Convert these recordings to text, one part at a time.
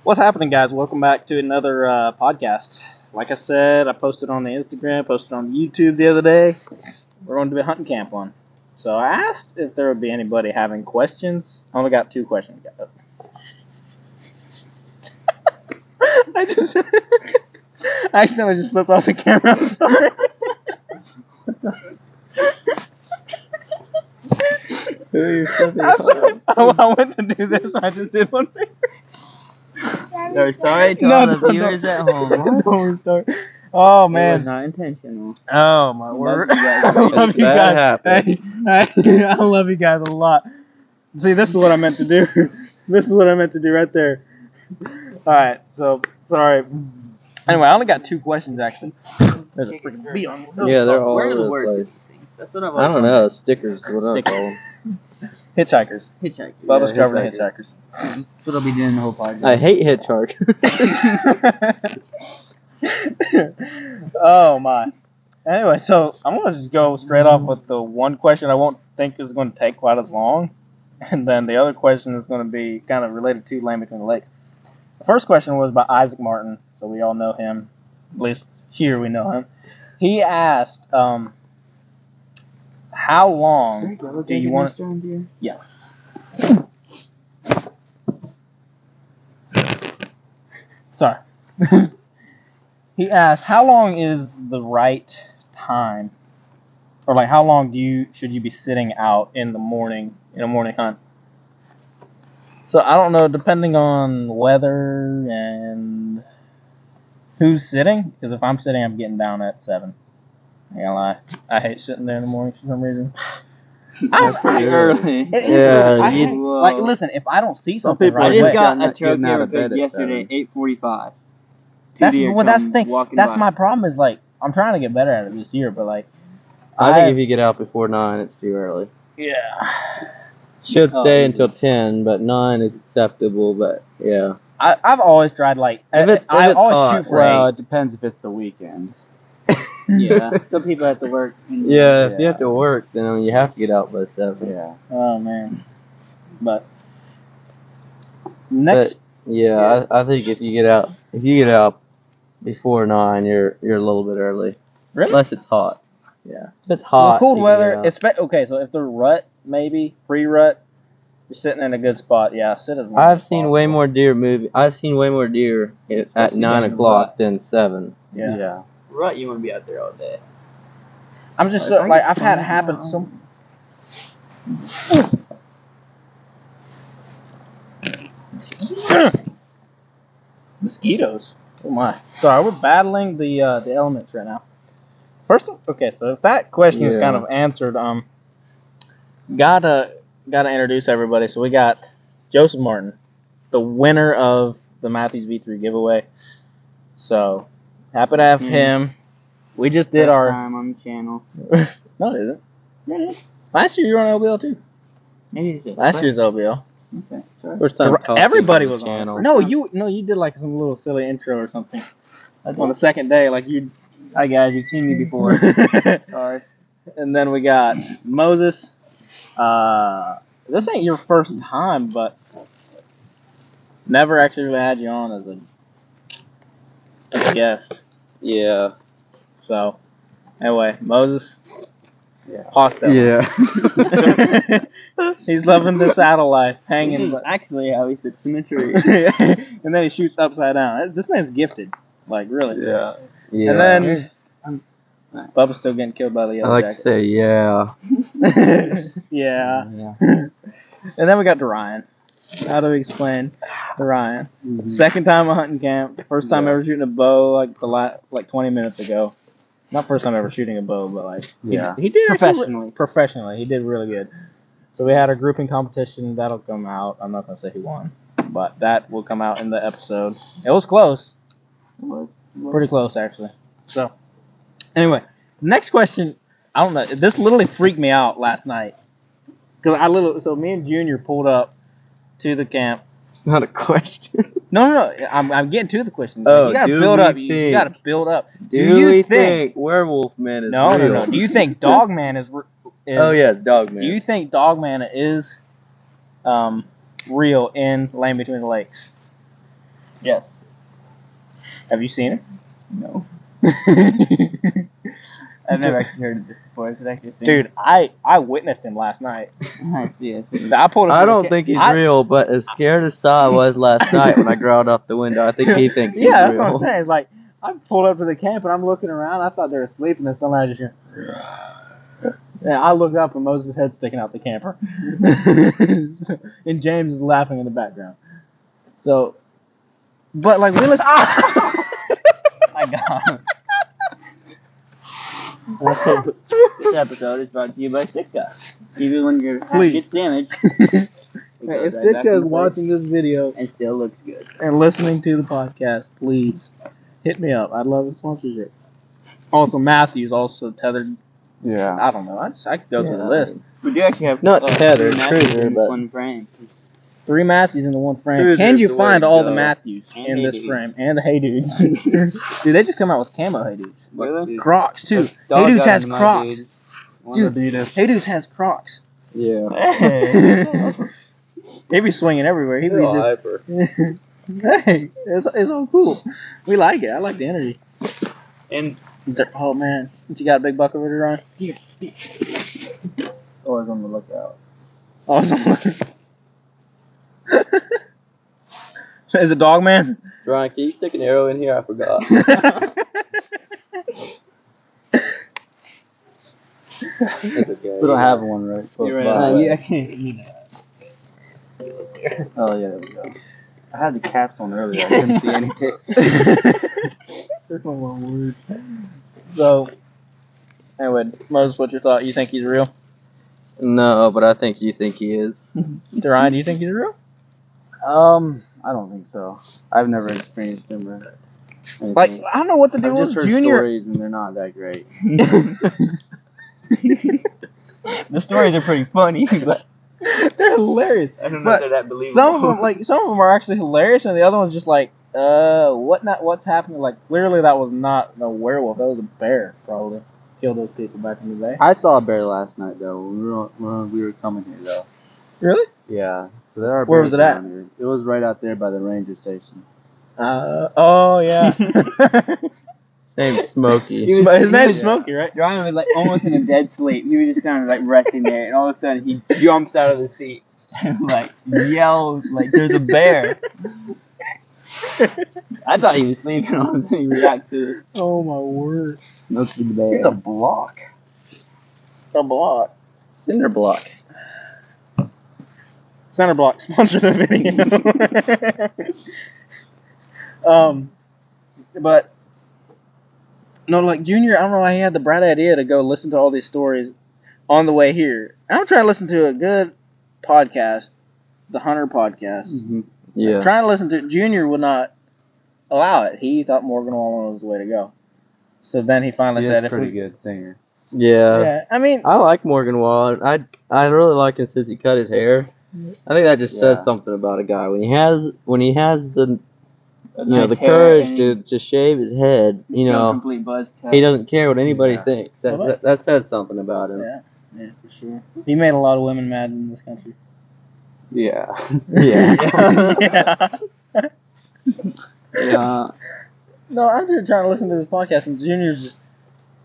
What's happening, guys? Welcome back to another podcast. Like I said, I posted on the Instagram, posted on YouTube the other day. We're going to do a hunting camp one. So I asked if there would be anybody having questions. I only got 2 questions, guys. I accidentally just flipped off the camera. I'm sorry. I'm sorry. I went to do this. I just did one thing. We're sorry to all the viewers at home. Don't restart. Oh man, It was not intentional. Oh my word! I love you That guys. Hey, I love you guys a lot. See, this is what I meant to do. This is what I meant to do right there. All right, so sorry. Anyway, I only got 2 questions actually. There's a freaking bee on. Yeah, they're all Where are over the the words? place. That's what I've I don't know. Stickers. What I call them. Hitchhikers. Hitchhiker. Bubba's Yeah, covered in hitchhikers. hitchhikers. That's what I'll be doing the whole podcast. I hate hitchhikers. Oh my. Anyway, so I'm gonna just go straight off with the one question I won't think is going to take quite as long, and then the other question is going to be kind of related to Land Between the Lakes. The first question was by Isaac Martin, so we all know him. At least here we know him. He asked, "How long do you want?" Yeah. Sorry. He asked, "How long is the right time, or like how long should you be sitting out in the morning in a morning hunt?" So I don't know, depending on weather and who's sitting. Because if I'm sitting, I'm getting down at 7. I ain't gonna lie, I hate sitting there in the morning for some reason. That's pretty early. It is Yeah, early. Whoa. Like, listen, if I don't see something people right I away, just got a Getting trophy out ever of bed picked at yesterday, 7. 8:45. that's the thing. That's my problem. Is like I'm trying to get better at it this year, but like I think if you get out before 9, it's too early. yeah. Should Oh, stay easy. until 10, but 9 is acceptable. But yeah, I've always tried like if I it's always hot, shoot for 8. it depends if it's the weekend. Yeah. Some people have to work. Yeah, if you have to work, then I mean, you have to get out by 7. Yeah. Oh man. But next, Yeah, I think if you get out before 9, you're a little bit early. Really? Unless it's hot. Yeah. If it's well, hot. cold you weather. can get out. Okay, so if the rut, maybe pre-rut, you're sitting in a good spot. Yeah, sit as long I've as seen way possible. more deer move. I've seen way more deer at Especially 9 during the o'clock rut. than 7. Yeah. Right, you want to be out there all day. I'm just Like, like I've had it happen so. Mosquitoes. Oh my. Sorry, we're battling the elements right now. First, okay, so if that question is Yeah. kind of answered, gotta introduce everybody. So we got Joseph Martin, the winner of the Matthews V3 giveaway. So happy to have him. We just did First our. time on the channel. No, it isn't. Last year you were on LBL too. Maybe it's just Last year's LBL. Okay, sure. First time Coffee Everybody on the was channel. on. No, you did like some little silly intro or something on the second day, like you. Hi guys, you've seen me before. Sorry. And then we got Moses. This ain't your first time, but never actually had you on as a guest. Yeah. So anyway, Moses. Yeah. Hostile. Yeah. He's loving the saddle life, hanging. This is actually how he sits in the tree. And then he shoots upside down. This man's gifted, like really. Yeah. And then Bubba's still getting killed by the I yellow like to jacket. say yeah. Yeah. And then we got Ryan. How do we explain Ryan? Mm-hmm. Second time at hunting camp. First time ever shooting a bow, like 20 minutes ago. Not first time ever shooting a bow, but like he did Professionally. Professionally, he did really good. So we had a grouping competition that'll come out. I'm not gonna say who won, but that will come out in the episode. It was close, pretty close actually. So anyway, next question. I don't know. This literally freaked me out last night because so me and Junior pulled up to the camp. Not a question. No. I'm getting to the question. Oh, You gotta do build we up. You think- gotta build up. Do you we think- think Werewolf Man is No. real? Do you think Dogman is? Oh yeah, Dogman. Do you think Dogman is real in Land Between the Lakes? Yes. Have you seen No. him? I've never actually heard of this before. Is it actually a thing? Dude, I witnessed him last night. I see. I pulled. I don't think he's real, but as scared as Sai was last night when I growled out the window, I think he thinks he's Yeah, that's real. what I'm saying. It's like I pulled up to the camp and I'm looking around. I thought they were asleep, and then suddenly I just hear. Yeah, I look up and Moses' head sticking out the camper, and James is laughing in the background. So, but like we listen. I got him. This episode is brought to you by Sitka. Even when your house Please. gets damaged, If Sitka is watching this video and still looks good. and listening to the podcast, please hit me up. I'd love a sponsorship. Also, Matthew's also tethered. Yeah. I don't know. I could go through the list. We do actually have Not tethered, three Matthews cruiser, in but- one frame. 3 Matthews in the one frame. Cruiser's Can you the way find to all the go. Matthews And in Hey this Dudes. frame? And the Hey Dudes. Dude, they just come out with camo Hey Dudes. Really? Crocs, too. Dog Hey Dudes got has into my Crocs. dude. Dude, Adidas. Hey Dudes has Crocs. Yeah. Hey. They be swinging everywhere. He be Real just, hyper. hey, it's all cool. We like it. I like the energy. And Oh, man. What you got, a big bucket over there, Ryan? always on the lookout. Oh, no. Is it Dog Man? Ryan, can you stick an arrow in here? I forgot. That's okay. We don't have one right close You're by. right. You actually need that. Oh yeah, there we go. I had the caps on earlier. I couldn't see anything. Oh, my word. So, anyway, Moses, what's your thought? You think he's real? No, but I think you think he is. Ryan, do you think he's real? I don't think so. I've never experienced them or anything. Like, I don't know what the deal I've was. just heard Junior. stories and they're not that great. The stories are pretty funny, but They're hilarious. I don't know But if they're that believable. Some of them are actually hilarious, and the other one's just like, what's happening? Like, clearly that was not a werewolf. That was a bear, probably. Killed those people back in the day. I saw a bear last night though when we were coming here though. Really? Yeah. So there are Where bears was it at? around here. It was right out there by the ranger station. Oh, yeah. His name's Smokey. He was- His name's yeah. Smokey, right? Ryan was like almost in a dead sleep. He was just kind of like resting there, and all of a sudden he jumps out of the seat and like yells like there's a bear. I thought he was sleeping. All of a sudden he reacts to Oh, my word. Smokey the It's a bear. block. A block. Cinder block. Center Block sponsor the video. But no, like Junior, I don't know why he had the bright idea to go listen to all these stories on the way here. I'm trying to listen to a good podcast, the Hunter podcast. Mm-hmm. Yeah. Trying to listen to it, Junior would not allow it. He thought Morgan Wallen was the way to go. So then he finally He's said, a "If pretty we, good singer. Yeah. yeah, I mean, I like Morgan Wallen. I really like him since he cut his hair. I think that just Yeah. says something about a guy when he has the A you know nice the hair courage and to shave his head. he's You still a know complete buzz cut. he doesn't care what anybody Yeah. thinks. Well, That says something about him. yeah, for sure. He made a lot of women mad in this country." Yeah. Yeah. Yeah. Yeah. No, I'm just trying to listen to this podcast, and Junior's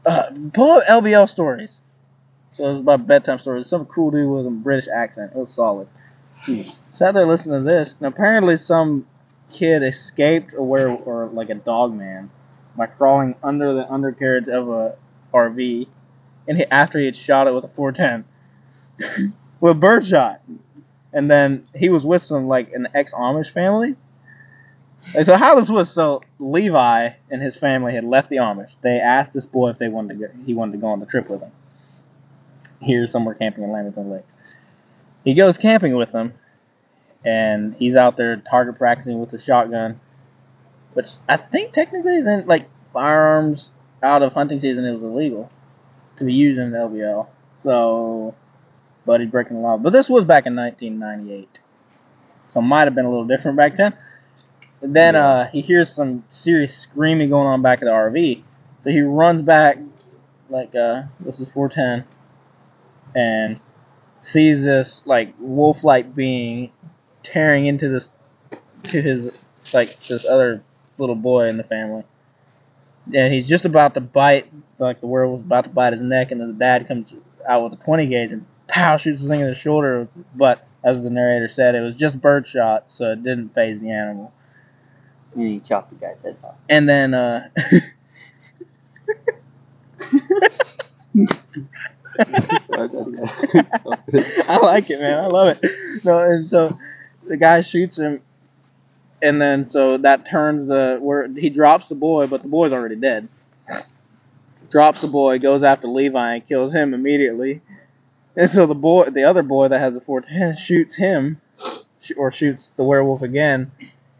pull up LBL stories. So it was about bedtime stories. Some cool dude with a British accent. It was solid. Sat there listening to this, and apparently some kid escaped or like a dog man by crawling under the undercarriage of a RV, and after he had shot it with a 410 with birdshot, and then he was with some like an ex-Amish family. And so how this was, so Levi and his family had left the Amish. They asked this boy if he wanted to go on the trip with them. Here somewhere camping in Lamington Lakes. He goes camping with them, and he's out there target practicing with the shotgun, which I think technically isn't like firearms out of hunting season. It was illegal to be used in the LBL. So, but he's breaking the law. But this was back in 1998, so it might have been a little different back then. And then he hears some serious screaming going on back at the RV. So he runs back, like, this is 410, and sees this, like, wolf-like being tearing into his like this other little boy in the family, and he's just about to bite, like the werewolf's about to bite his neck, and then the dad comes out with a 20 gauge and pow shoots the thing in the shoulder. But as the narrator said, it was just birdshot, so it didn't phase the animal. And he chopped the guy's head off. And then I like it, man. I love it. No, and so the guy shoots him, and then so that turns where he drops the boy, but the boy's already dead. Drops the boy, goes after Levi, and kills him immediately. And so the other boy that has the 410, shoots him, or shoots the werewolf again,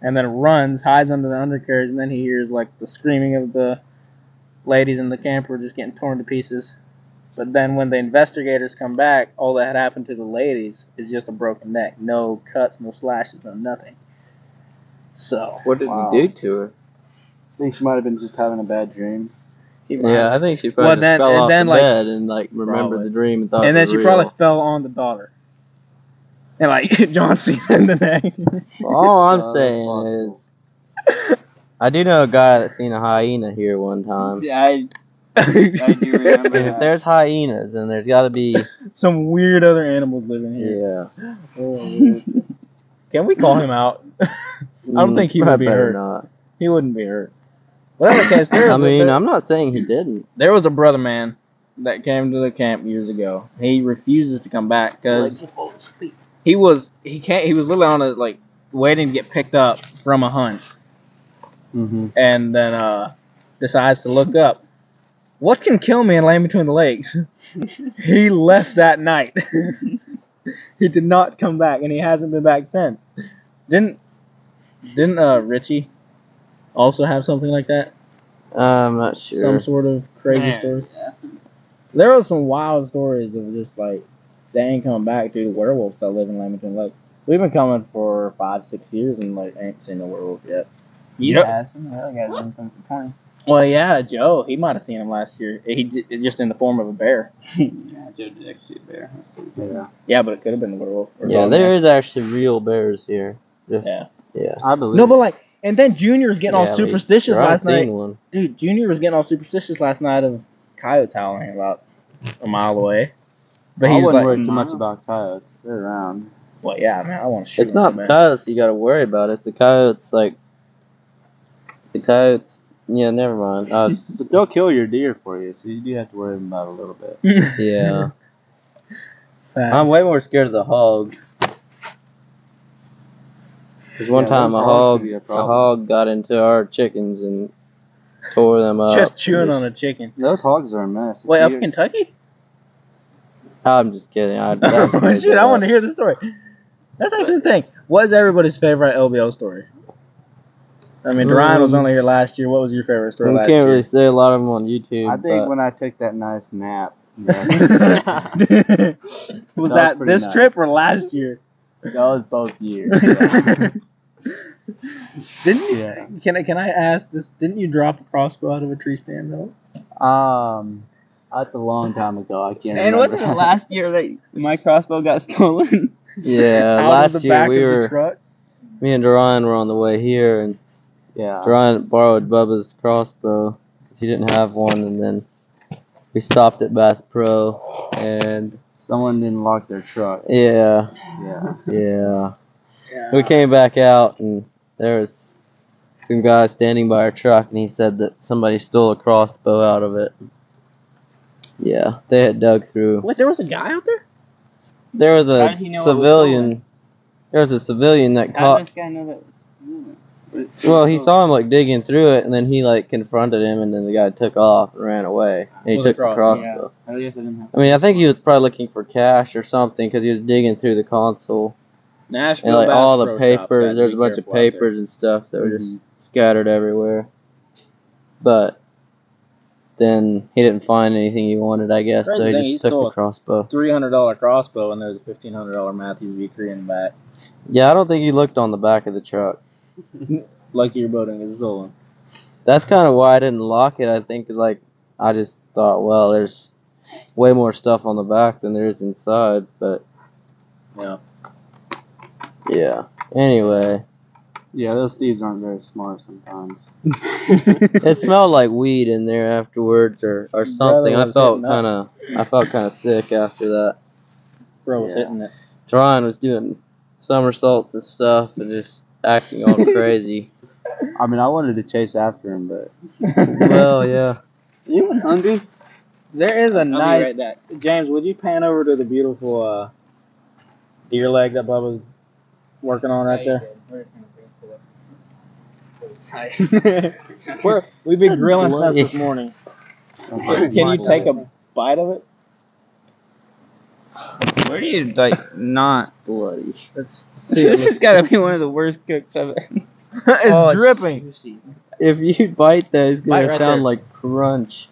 and then runs, hides under the undercarriage, and then he hears like the screaming of the ladies in the camper just getting torn to pieces. But then when the investigators come back, all that had happened to the ladies is just a broken neck. No cuts, no slashes, no nothing. So. What did Wow. he do to her? I think she might have been just having a bad dream. Yeah, I think she probably Well, just then- fell and off then, the like- bed and like remembered Probably. the dream and thought And it then was she real. probably fell on the daughter. And like John Cena in the neck. All I'm that's saying possible. is, I do know a guy that seen a hyena here one time. See, I do remember And if there's hyenas, then there's got to be, Some weird other animals living here. yeah. Oh, can we call him out? I don't think he would Probably be better hurt. not. He wouldn't be hurt. Whatever case, I mean, I'm not saying he didn't. there was a brother man that came to the camp years ago. He refuses to come back because he was literally on a like waiting to get picked up from a hunt, Mm-hmm. and then decides to look up. What can kill me and lay between the legs? He left that night. He did not come back, and he hasn't been back since. Didn't Richie also have something like that? I'm not sure. Some sort of crazy story. There were some wild stories of just like they ain't coming back due to werewolves that live in Lamington Lake. We've been coming for 5-6 years and like ain't seen a werewolf yet. You Yep. have some. The other guy's been coming for 20. Well, yeah, Joe, he might have seen him last year. Just in the form of a bear. Yeah, Joe did actually a bear. Yeah. Yeah, but it could have been a werewolf. Or Yeah, dog there man. is actually real bears here. Just, Yeah. Yeah. I believe. No, but like, and then Junior was getting all Yeah, superstitious I haven't last night. seen one. Dude, Junior was getting all superstitious last night of coyotes howling about a mile away. But I he was wouldn't like, worry too much about coyotes. They're around. well, yeah, man, I want to shoot It's not them, the man. coyotes you got to worry about. It's the coyotes, like, the coyotes. Yeah, never mind. But they'll kill your deer for you, so you do have to worry about it a little bit. Yeah. Facts. I'm way more scared of the hogs. Because one Yeah, time those a hogs could be a problem. hog got into our chickens and tore them up. Just chewing on a chicken. Those hogs are a mess. Wait, up Deer- in Kentucky? I'm just kidding. I Shit, I want to hear the story. That's actually the thing. What is everybody's favorite LBL story? I mean, Ryan was only here last year. What was your favorite story We last can't year? really say a lot of them on YouTube. I think but when I took that nice nap. was That was that pretty this nice. trip or last year? That was both years. Didn't you? Yeah. Can I ask this? Didn't you drop a crossbow out of a tree stand though? That's a long time ago. I can't And remember. wasn't it last year that my crossbow got stolen? yeah, Out of last the year back we of the were, truck. me and Duran were on the way here, and Yeah. Duran borrowed Bubba's crossbow because he didn't have one, and then we stopped at Bass Pro, and Someone didn't lock their truck. yeah, Yeah. we came back out, and there was some guy standing by our truck, and he said that somebody stole a crossbow out of it. Yeah, they had dug through. Wait, there was a guy out there? There was How a did he know it was civilian. There was a civilian that How caught. did this guy know that was Well, he saw him like digging through it, and then he like confronted him, and then the guy took off and ran away. And he With a took the crossbow. crossbow. I guess I didn't have. I mean, I think he was probably looking for cash or something because he was digging through the console Nashville. and like Bass all the Pro Shop, papers. guys, There's be a bunch of careful out there. papers and stuff that were just scattered everywhere. But then he didn't find anything he wanted, I guess, so Crazy he thing, just he took stole the it. crossbow. $300 crossbow, and there's a $1,500 Matthews V3 in the back. Yeah, I don't think he looked on the back of the truck. Lucky your boating is stolen. That's kind of why I didn't lock it. I think like I just thought, well, there's way more stuff on the back than there is inside. But Yeah. yeah. Anyway, Yeah, those thieves aren't very smart sometimes. It smelled like weed in there afterwards, or something. Brother I was felt hitting up. kind of sick after that. Bro was Yeah. hitting it. Ryan was doing somersaults and stuff, and just acting all crazy. I mean, I wanted to chase after him, but Well, yeah. You hungry? There is a I'll be nice. right back. James, would you pan over to the beautiful deer leg that Bubba's working on right there? We've been grilling since this morning. Can you take a bite of it? Where do you like not? Bloody. Let's see. This has got to be one of the worst cooks I've ever. It's Oh, dripping. juicy. If you bite that, it's gonna Bite right sound there. like crunch.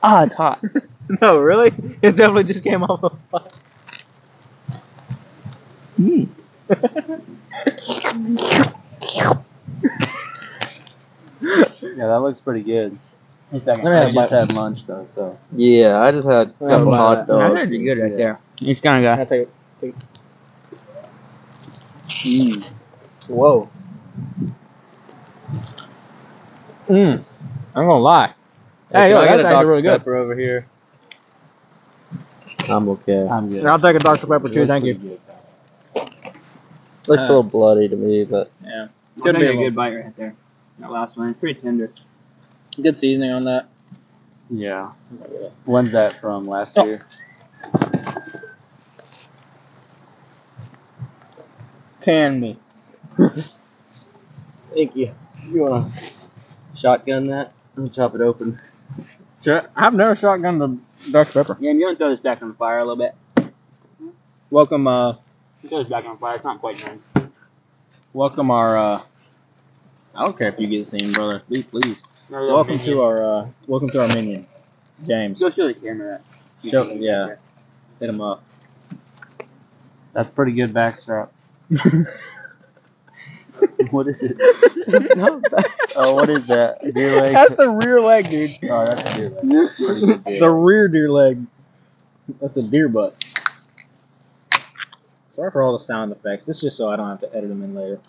Ah, it's hot. No, really? It definitely just came off a fire. yeah, that looks pretty good. Let me I have a just bite. had lunch though, so Yeah, I just had a Let me have a couple bite hot of that. dogs. That's pretty good right Yeah. there. It's kind of I'll take it. got. Whoa. I'm gonna lie. Hey, Hey, can I that's get a actually Dr. really good. Pepper over here? I'm okay. I'm good. And I'll take a Dr. Pepper It too, was thank pretty you. good. Looks a little bloody to me, but Yeah. Could be a little- good bite right there. That last one, it's pretty tender. Good seasoning on that. Yeah. When's that from? Last Oh. year? Can me. thank you. You wanna shotgun that? I'll chop it open. Sure. I've never shotgunned the Dr. Pepper. Yeah, you want to throw this back on the fire a little bit? Welcome, Throw this back on the fire. It's not quite done. welcome our, I don't care if you get the scene, brother. Please. Welcome to our minion, James. Go show the camera that. Show, yeah. Hit him up. That's pretty good backstrap. What is it? It's not bad. Oh, what is that? A deer leg? That's the rear leg, dude. Oh, that's a deer leg. Pretty good deer The leg. rear deer leg. That's a deer butt. Sorry for all the sound effects. This is just so I don't have to edit them in later.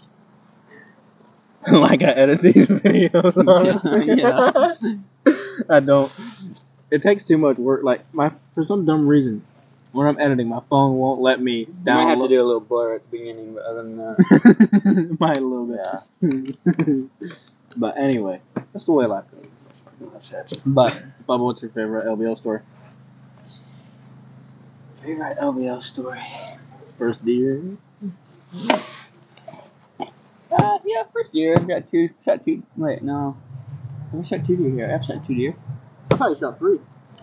Like I edit these videos, honestly. Yeah. I don't. It takes too much work. Like for some dumb reason, when I'm editing, my phone won't let me You might have to download. do a little blur at the beginning, but other than that. Might a little bit. But anyway, that's the way life goes. But Bubba, what's your favorite LBL story? Favorite LBL story. First deer. Yeah, first deer. Shot two. Wait, no. I shot 2 deer here. I've shot 2 deer. I thought you shot 3.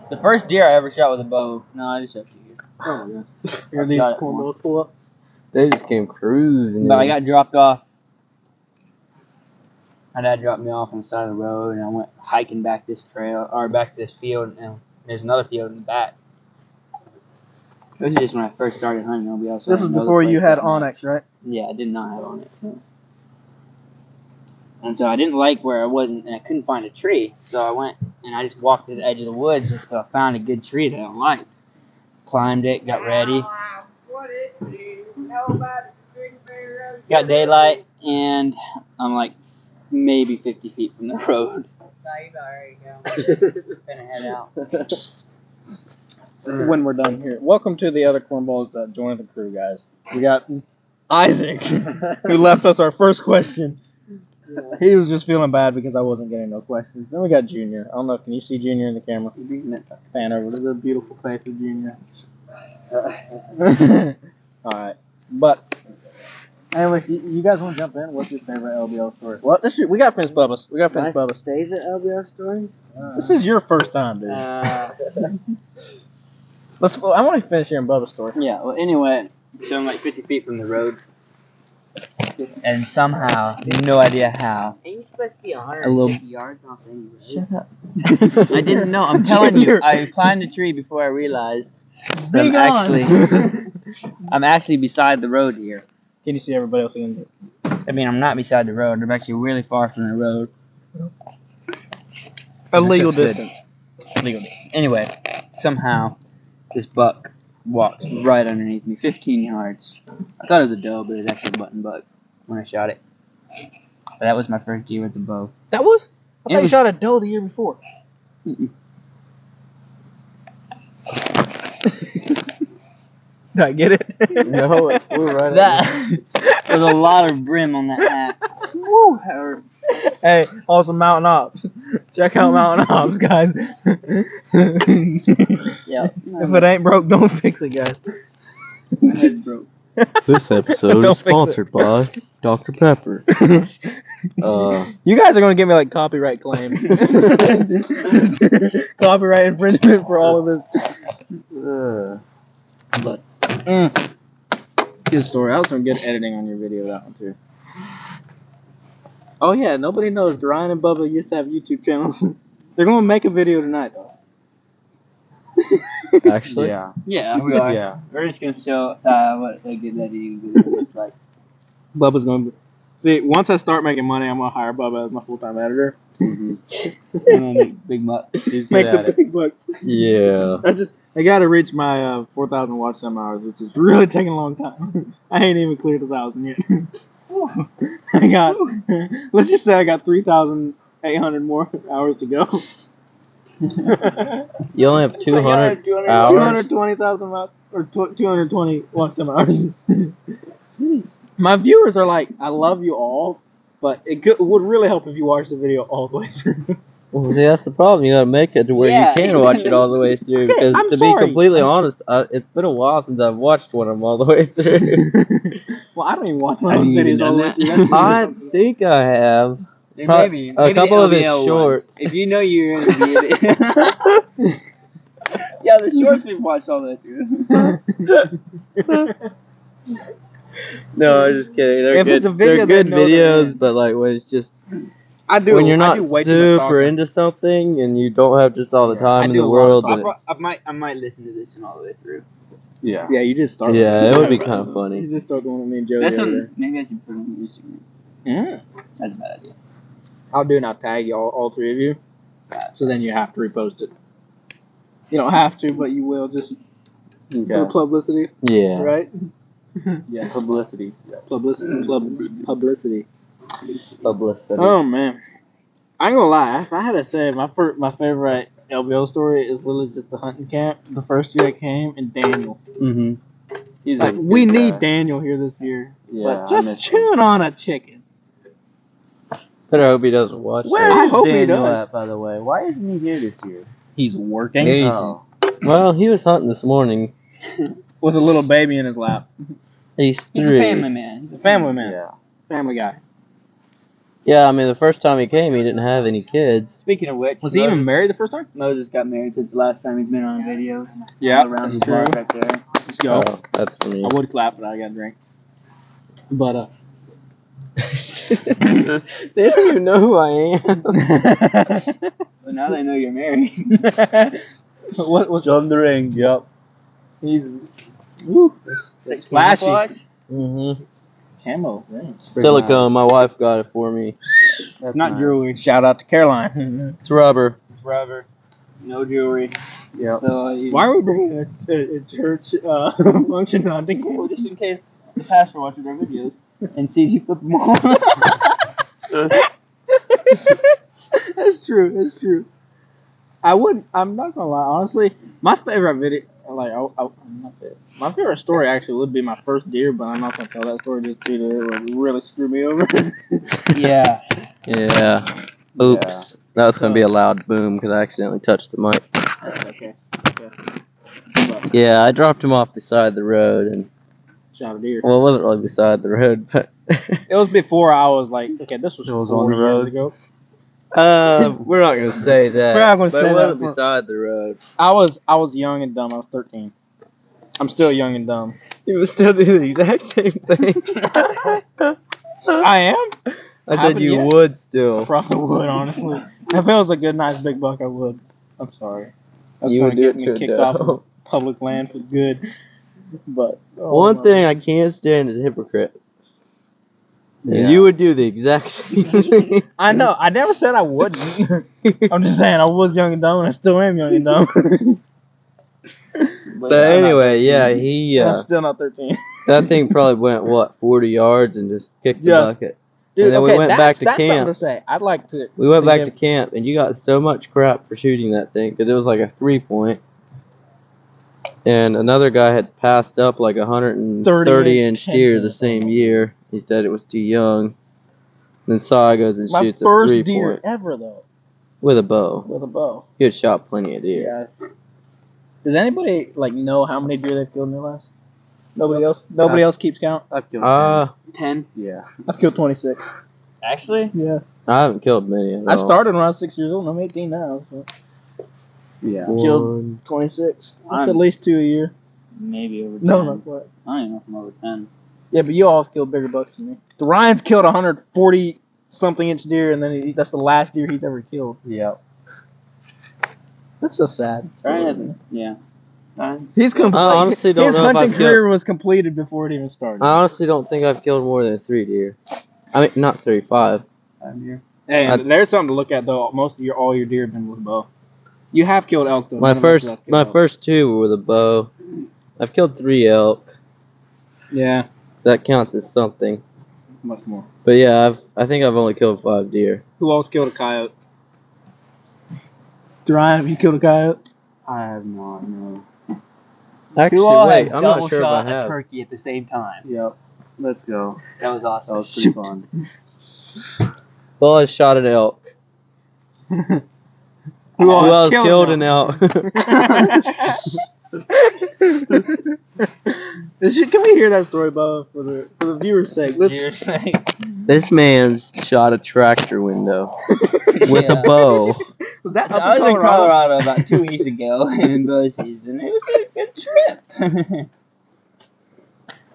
The first deer I ever shot was a bow. No, I just shot 2 deer. Oh my gosh. I've Here these shot it cornballs pull up. They just came cruising. But I in. got dropped off. My dad dropped me off on the side of the road, and I went hiking back this trail, or back this field, and there's another field in the back. This is just when I first started hunting LBL. So This I was know the before you place had that much. Onyx, right? Yeah, I did not have Onyx. No. And so I didn't like where I wasn't, and I couldn't find a tree. So I went and I just walked to the edge of the woods until I found a good tree that I liked. Climbed it, got ready. Got daylight, and I'm like maybe 50 feet from the road. Gonna head out. When we're done here. Welcome to the other cornballs that joined the crew, guys. We got Isaac, who left us our first question. He was just feeling bad because I wasn't getting no questions. Then we got Junior. I don't know, can you see Junior in the camera? Fan over to the beautiful face of Junior. Alright. But, anyway, you guys want to jump in? What's your favorite LBL story? Well, we got to finish Bubba's. We got to finish Bubba's. favorite LBL story? This is your first time, dude. I want to finish hearing Bubba's story. Yeah, well, anyway, so I'm like 50 feet from the road. And somehow, no idea how. Ain't you supposed to be A little- 150 yards off anyway? Shut up. I didn't know. I'm telling you, I climbed the tree before I realized that I'm actually beside the road here. Can you see everybody else again? I mean, I'm not beside the road. I'm actually really far from the road. A legal distance. Anyway, somehow, this buck walks right underneath me, 15 yards. I thought it was a doe, but it was actually a button buck. when I shot it. But that was my first deer with the bow. That was? I thought It you was- shot a doe the year before. Mm-mm. Did I get it? No, it flew right at That there's a lot of brim on that hat. Woo, that hurt. Hey, also Mountain Ops. Check out Mountain Ops, guys. Yeah. If it ain't broke, don't fix it, guys. My head broke. This episode Don't is fix it. sponsored by Dr. Pepper. You guys are gonna give me like copyright claims. Copyright infringement for all of this. But good story. I was some good editing on your video, that one too. Oh yeah, nobody knows Ryan and Bubba used to have YouTube channels. They're gonna make a video tonight though. Actually, Yeah. Yeah, we are. Yeah. We're just gonna show what a good editing video looks like. Bubba's gonna see. Once I start making money, I'm gonna hire Bubba as my full-time editor. I'm gonna make big bucks. He's Make good at the it. big bucks. yeah. I gotta reach my 4,000 watch time hours, which is really taking a long time. I ain't even cleared 1,000 yet. I got. Let's just say I got 3,800 more hours to go. You only have 200 hours. 220,000 watts or 220 watch time hours. My viewers are like, I love you all, but it would really help if you watched the video all the way through. Well, see, that's the problem. You gotta make it to where Yeah, you can watch it all the way through. Okay, Because I'm to sorry. be completely honest, it's been a while since I've watched one of them all the way through. Well, I don't even watch my Have own you even videos all the way done through. that? That's I think I have. Maybe, Pro- maybe a couple the of his LBL one. shorts. If you know you're gonna be in it. Yeah, the shorts we've watched all the way through. No, I'm just kidding. They're If good. it's a video, they're good they know they're videos, in. but like when it's just I do. when you're I not do way too much super talking. into something and you don't have just all the Yeah, time I in do the a lot of world, talking. then I might listen to this one all the way through. Yeah. Yeah, you just start. yeah, with it would be kind of You funny. just start doing with me and Joe. That's the other something. Maybe I should put it on Instagram. day. That's a bad idea. I'll do it and I'll tag you all three of you. So then you have to repost it. You don't have to, but you will just for Okay. publicity, Yeah. right? Yeah. Publicity. Yeah. Publicity. Publicity. Publicity. Oh man, I ain't gonna lie. If I had to say my favorite LBL story is literally just the hunting camp. The first year I came and Daniel. Mm-hmm. He's Like a we good need guy. Daniel here this year. Yeah. But I just miss him. chewing on a chicken. Better hope he doesn't watch Where that. I hope he Daniel does. at, by the way? Why isn't he here this year? He's working He's- Oh. Well, he was hunting this morning. with a little baby in his lap. He's He's 3. a family man. The family man, Yeah. family guy. Yeah, I mean, the first time he came, he didn't have any kids. Speaking of which, Was he even married the first time? Moses got married since the last time he's been on videos. Yeah, Around the that's block true. right there. Let's go. Oh, that's for me. I would clap, but I got a drink. But They don't even know who I am. But now they know you're married. what's on the ring, yep. he's woo, Like flashy. camouflage? Mm-hmm. Camo rings. Silicone, my wife got it for me. That's Not nice. jewelry. Shout out to Caroline. It's rubber. Rubber. No jewelry. Yep. So, Why are we bringing a church function to hunting Well, camp? just in case the pastor watches our videos and sees you flip them all. That's true. That's true. I'm not gonna lie. Honestly, my favorite video, my favorite story actually would be my first deer, but I'm not gonna tell that story just due to it would really screw me over. Yeah. Yeah. Oops. That was gonna be a loud boom because I accidentally touched the mic. Okay. But Yeah, I dropped him off beside the road, and shot a deer. well, it wasn't really beside the road, but It was before I was like, okay, this was It was 4 on the years road? ago. we're not gonna say that. We're not gonna but say it that. wasn't beside the road. I was young and dumb. I was 13. I'm still young and dumb. You would still do the exact same thing. I am. I said Haven't you yet. would I still. probably would, honestly. If it was a good, nice big buck, I would. I'm sorry. That's You gonna would do get it me to a kicked off of doe. public land for good. But One thing I can't stand is hypocrite. And Yeah. you would do the exact same thing. I know. I never said I wouldn't. I'm just saying I was young and dumb, and I still am young and dumb. But anyway, yeah, he I'm still not 13. that thing probably went what 40 yards and just kicked the Just- bucket. Dude, And then we okay, went that's, back to that's camp. something to say. I'd like to. We went back to give- camp, and you got so much crap for shooting that thing because it was like a 3-point. And another guy had passed up like a 130-inch deer the same year. He said it was too young. Then Saw goes and My shoots a first 3-point deer ever though, with a bow. with a bow. He had shot plenty of deer. Yeah. Does anybody like know how many deer they've killed in their lives? Nobody else. Nobody else keeps count. I've killed 10. Yeah. I've killed 26. Actually? Yeah. I haven't killed many at I all. started when I was 6 years old. And I'm 18 now. So. Yeah. Killed 26. That's I'm- at least 2 a year. Maybe over 10. No, not quite. I don't even know if I'm over 10. Yeah, but you all have killed bigger bucks than me. The Ryan's killed 140 something inch deer, and then that's the last deer he's ever killed. Yeah. That's so sad. Ryan hasn't. Yeah. Ryan? He's complete. I honestly don't his know if hunting I've career was completed before it even started. I honestly don't think I've killed more than 3 deer. I mean, not 3, 5. 5 years. Hey, I- there's something to look at though. Most of all your deer have been with a bow. You have killed elk though. My None of us first, have killed my elk. first 2 were with a bow. I've killed 3 elk. Yeah, That counts as something. much more. But yeah, I think I've only killed 5 deer. Who else killed a coyote? Ryan, have you killed a coyote? I have not, no. Actually, Who all wait, has I'm double not sure if shot I a have. turkey at the same time? Yep. Let's go. That was That awesome. was pretty fun. Well, I shot an elk. Who else killed an elk? Can we hear that story, Bob, for the viewers' sake? You're saying. This man's shot a tractor window with a bow. Was that I up was in in Colorado? Colorado about 2 weeks ago in bow season. It was a good trip.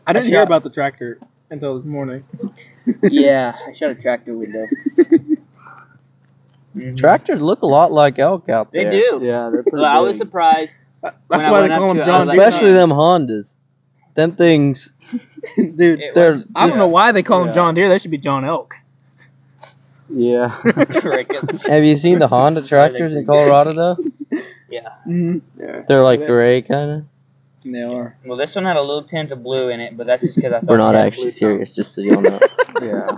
I didn't I hear shot- about the tractor until this morning. Yeah, I shot a tractor window. Tractors look a lot like elk out They there. do. Yeah, they're pretty Well, I was big. surprised. That's When I why went they call up them to it, I John was Deere. like, Especially them Hondas. Them things, Dude, It they're was I don't know why they call them Yeah. John Deere. They should be John Elk. Yeah. crickets. have you seen the Honda tractors in Colorado though? Yeah. Mm-hmm. They're like gray kind of. They are. Well, this one had a little tint of blue in it, but that's just because I thought We're not it had actually blue serious, just so you know. Yeah.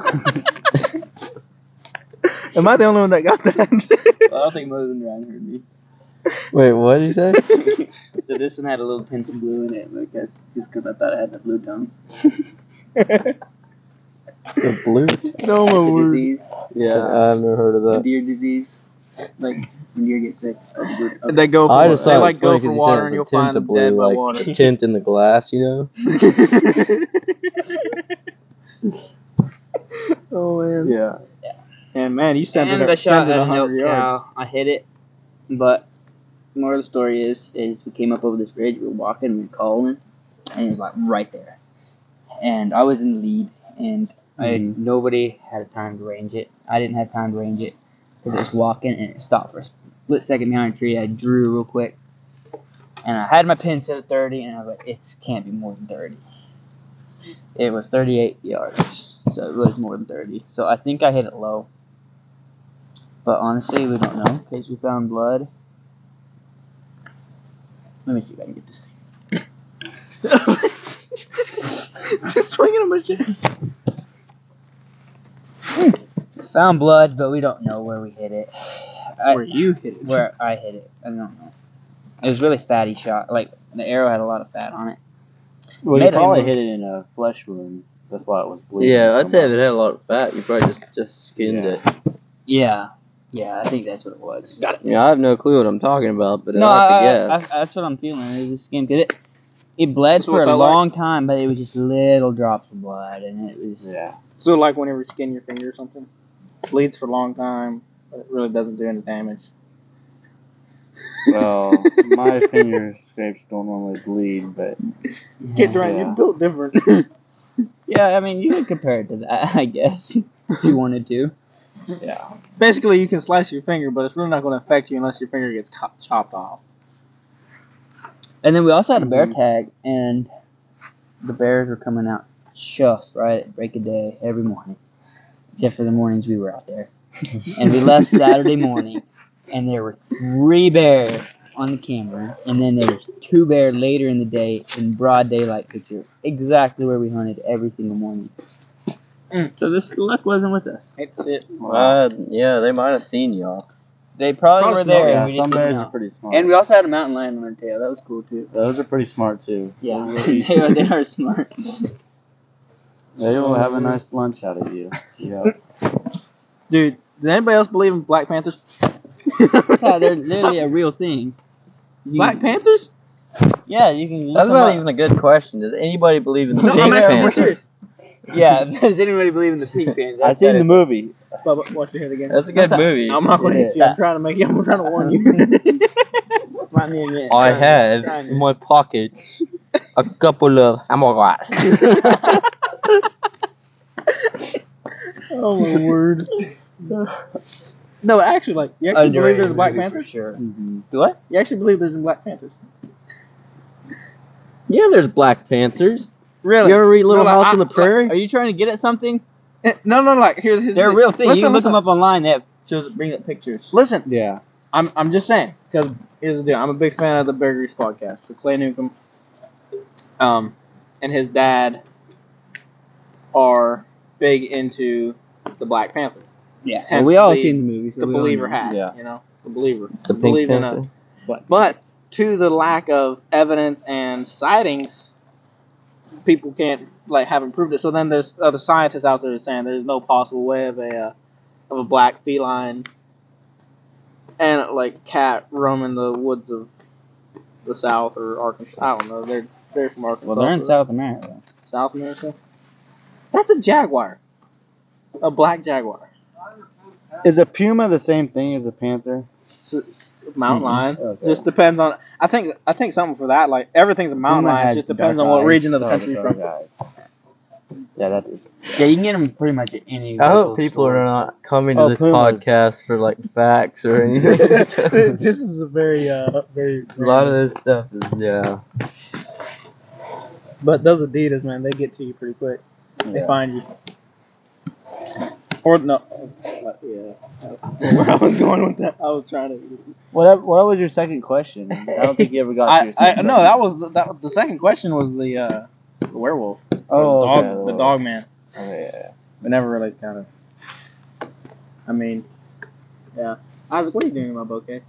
Am I the only one that got that? tone. I don't think Moses and Ryan heard me. Wait, what did you say? So this one had a little tint of blue in it, but that's just because I thought it had the blue tone. The blue? No, It's my a word. disease, I've never heard of a that. deer disease. Like when deer get sick. Of They go for I just they thought it like was go funny for because water he and you'll said find the them tint dead of by blue, water. like tint in the glass, you know? Oh man. Yeah. And man, you sent and it. I shot Sent it at an elk 100 yards. cow. I hit it, but the moral of the story is we came up over this ridge. We were walking, we were calling, and it was like right there. And I was in the lead, and nobody had time to range it. I didn't have time to range it because it was walking, and it stopped for a split second behind a tree. I drew real quick, and I had my pin set at 30, and I was like, it can't be more than 30. It was 38 yards, so it was more than 30. So I think I hit it low. But honestly, we don't know because we found blood. Let me see if I can get this thing. Just swinging a machine. Found blood, but we don't know where we hit it. Where you hit it. Where I hit it, I don't know. It was really fatty shot. Like the arrow had a lot of fat on it. Well, Made you it probably move. hit it in a flesh wound. That's why it was bleeding. Yeah, so I'd say if much. it had a lot of fat, you probably just skinned Yeah. it. Yeah, I think that's what it was. Yeah, I have no clue what I'm talking about, but No, I have to I, guess. that's what I'm feeling. It was a skin because it bled That's what for it a felt like? long time, but it was just little drops of blood, and it was. Yeah. So like whenever you skin your finger or something, bleeds for a long time, but it really doesn't do any damage. Well, my finger scrapes don't normally bleed, but Get right, Yeah. you built different. Yeah, I mean, you could compare it to that, I guess, if you wanted to. yeah. Basically, you can slice your finger, but it's really not going to affect you unless your finger gets chopped off. And then we also had a bear tag, and the bears were coming out just right at break of day every morning, except for the mornings we were out there. And we left Saturday morning, and there were 3 bears on the camera, and then there's two bear later in the day in broad daylight picture, exactly where we hunted every single morning. So this luck wasn't with us. Hate to see it. Yeah, they might have seen y'all. They probably were there, Yeah, and we just some didn't bears know. are pretty smart. And we also had a mountain lion on our tail. That was cool too. Those are pretty smart too. Yeah, they are smart. They will have a nice lunch out of you. Yeah. Dude, does anybody else believe in Black Panthers? Yeah, they're literally a real thing. Black Panthers? Yeah, you can. That's not even a good question. Does anybody believe in the No, Pink I'm asking more Panther? serious. Yeah, does anybody believe in the pink panther? I seen the movie. Bubba, watch your head again. That's a good movie. I'm not going to hit you. I'm trying to make you. I'm trying to warn you. Remind me again. I had in my pocket a couple of hamburgers. Oh my word. No, actually, like, you actually believe there's Black Panthers? Sure. Mm-hmm. Do what? You actually believe there's Black Panthers? Yeah, there's Black Panthers. Really? You ever read Little No, like, House on the Prairie? Are you trying to get at something? No, like, here's They're a real thing. Listen, You can look listen. them up online. They have bring up pictures. Listen, Yeah. I'm just saying, because here's the deal. I'm a big fan of the Bear Grease podcast. So Clay Newcomb, and his dad are big into the Black Panther. Yeah, Hence we all the- seen the movie. So The we all believer know. hat, Yeah. you know, the believer. The Pink Believe in Panther. But to the lack of evidence and sightings, people can't haven't proved it. So then there's other scientists out there saying there's no possible way of a black feline and cat roaming the woods of the South or Arkansas. I don't know. They're from Arkansas. Well, they're in South America. South America. That's a jaguar, a black jaguar, Is a puma the same thing as a panther? mountain lion. Okay. Just depends on. I think something for that. Like everything's a mountain Puma lion. It has just depends on dark what eyes. region of the Oh, country you're dark from. eyes. Yeah, that is. Yeah, you can get them pretty much at any. I local hope people store. are not coming to Oh, this Pumas. podcast for facts or anything. This is a very very. A lot of this stuff is But those Adidas, man, they get to you pretty quick. They Yeah. find you. Or no, yeah. Where I was going with that, I was trying to. What was your second question? I don't think you ever got to your second No, that was the second question was the werewolf. Oh, the dog, okay. the dog man. Okay, yeah. But never really kind of. I mean, yeah. Isaac, what are you doing in my bouquet?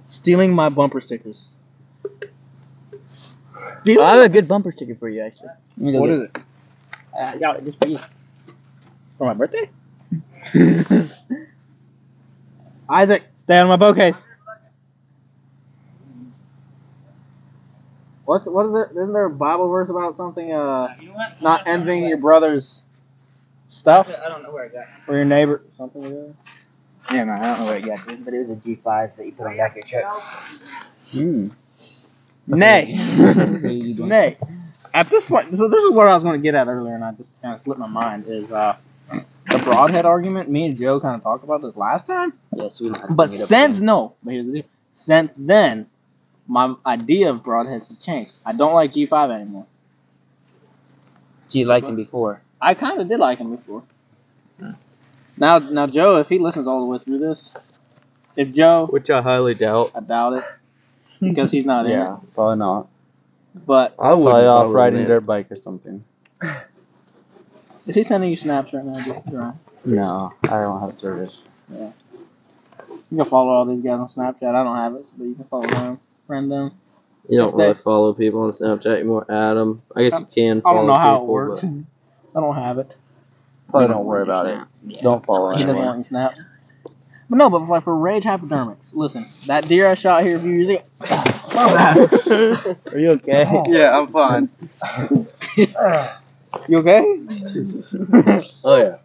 Stealing my bumper stickers. I have a good bumper sticker for you, actually. What is it? I got it just for you. For my birthday? Isaac, stay on my bouquets. What is there? Isn't there a Bible verse about something? Not envying your brother's stuff I don't know where I got it. or your neighbor. Something like that. Yeah, man, I don't know where I got it, but it was a G5 that you put on the back of your truck. Nay. Nay. At this point, so this is what I was going to get at earlier, and I just kind of slipped my mind, is the broadhead argument. Me and Joe kind of talked about this last time. Yeah, so we don't have to But bring it up since, again. no, but here's the deal. Since then, my idea of broadheads has changed. I don't like G5 anymore. So you liked him before. I kind of did like him before. Now, Joe, if he listens all the way through this, if Joe, which I highly doubt. I doubt it, because he's not in Yeah, probably not. it. But I would Probably off riding dirt bike or something. is he sending you snaps right now, Joe? No, I don't have service. You can follow all these guys on Snapchat. I don't have it, but you can follow them, friend them. You don't If they- really follow people on Snapchat anymore, Adam. I guess you can I follow don't know how it people, works. I don't have it. Probably don't worry about it. Yeah. Don't follow He doesn't anyone. want you snap. But no, but like for rage hypodermics, listen, that deer I shot here a few years ago. Are you okay? Yeah, I'm fine. You okay? Oh yeah.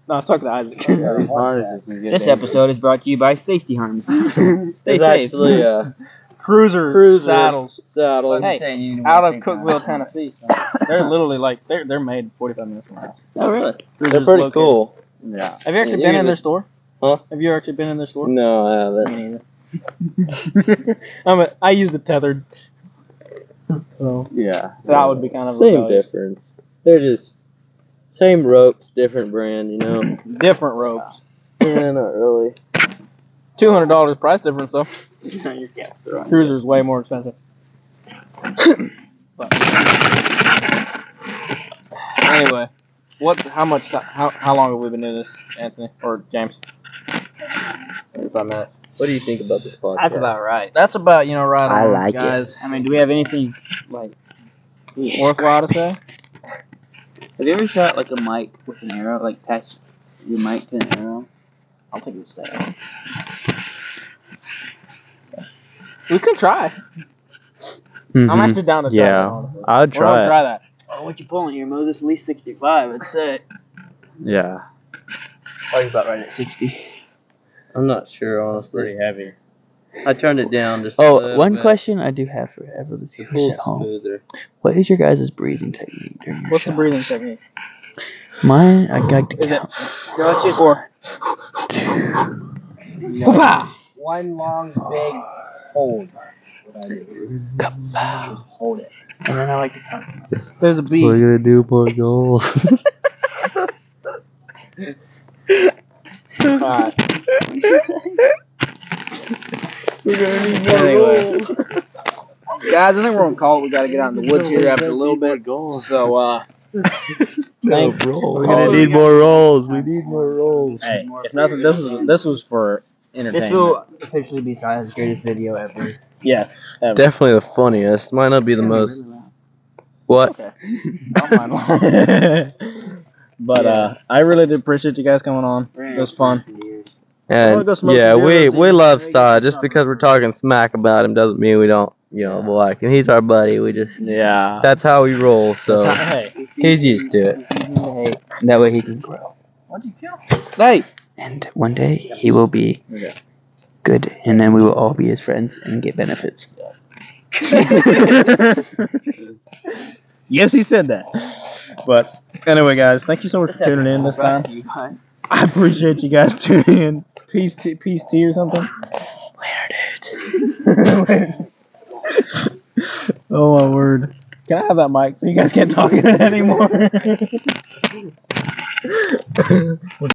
No, I was talking to Isaac. Yeah, these harnesses can get This dangerous. episode is brought to you by Safety Harnesses. Stay It's safe. actually Cruiser saddles saddle. Hey, out of Cookville, Tennessee. They're literally they're made 45 minutes from my house. Oh, really? They're Cruiser's pretty located- cool. Yeah. Have you actually Yeah, been you in their just- store? Huh? Have you actually been in their store? No, I haven't. Me neither. I use the tethered. So Yeah. that would be kind of Same rebellious. difference. They're just same ropes, different brand, you know. Different ropes. Yeah, not really. $200 price difference though. Your caps are on. Cruiser's way more expensive. But anyway, how long have we been doing this, Anthony or James? 35 minutes. What do you think about this podcast? That's about right. That's about right I on, like it. guys. I mean, do we have anything like Worthwhile to say? Have you ever shot like a mic with an arrow, like attach your mic to an arrow? I don't think it was that. We could try. Mhm. I'm actually down to try that. Yeah, Honestly. I'd We're gonna try try it. that. Oh, what you pulling here, Moses? At least 65. It's Yeah. probably about right at 60. I'm not sure, honestly. Pretty heavy. I turned it down just a Oh, little one bit. question I do have for every It viewers pulls at home. smoother. What is your guys' breathing technique during your What's the shots? breathing technique? Mine, I got to Is it count. gotcha or One long, big hold. Hold it. And then I like to count. there's a What are you beat? gonna do, poor goals? Alright. Anyway. Guys, I think we're gonna call it. We gotta get out in the woods here after a little bit. So, No, thank- roll. we're We're gonna gonna need more rolls. We need more rolls. Hey, if nothing, this was for this entertainment. will officially be Silas' greatest video ever. Yes, ever. Definitely the funniest. Might not be the most. What? Okay. But I really did appreciate you guys coming on. It was fun. wanna And go smoke yeah, some beer this we evening? love Sai. Just because we're talking smack about him doesn't mean we don't, like him. He's our buddy. We just Yeah. that's how we roll. So Hey. he's used to it. That way he can grow. What'd you kill? Hey. And one day he will be Okay. good, and then we will all be his friends and get benefits. Yes, he said that. But anyway, guys, thank you so much for tuning in this time. I appreciate you guys tuning in. Peace tea or something. Later, dude. Oh my word. Can I have that mic so you guys can't talk in it anymore?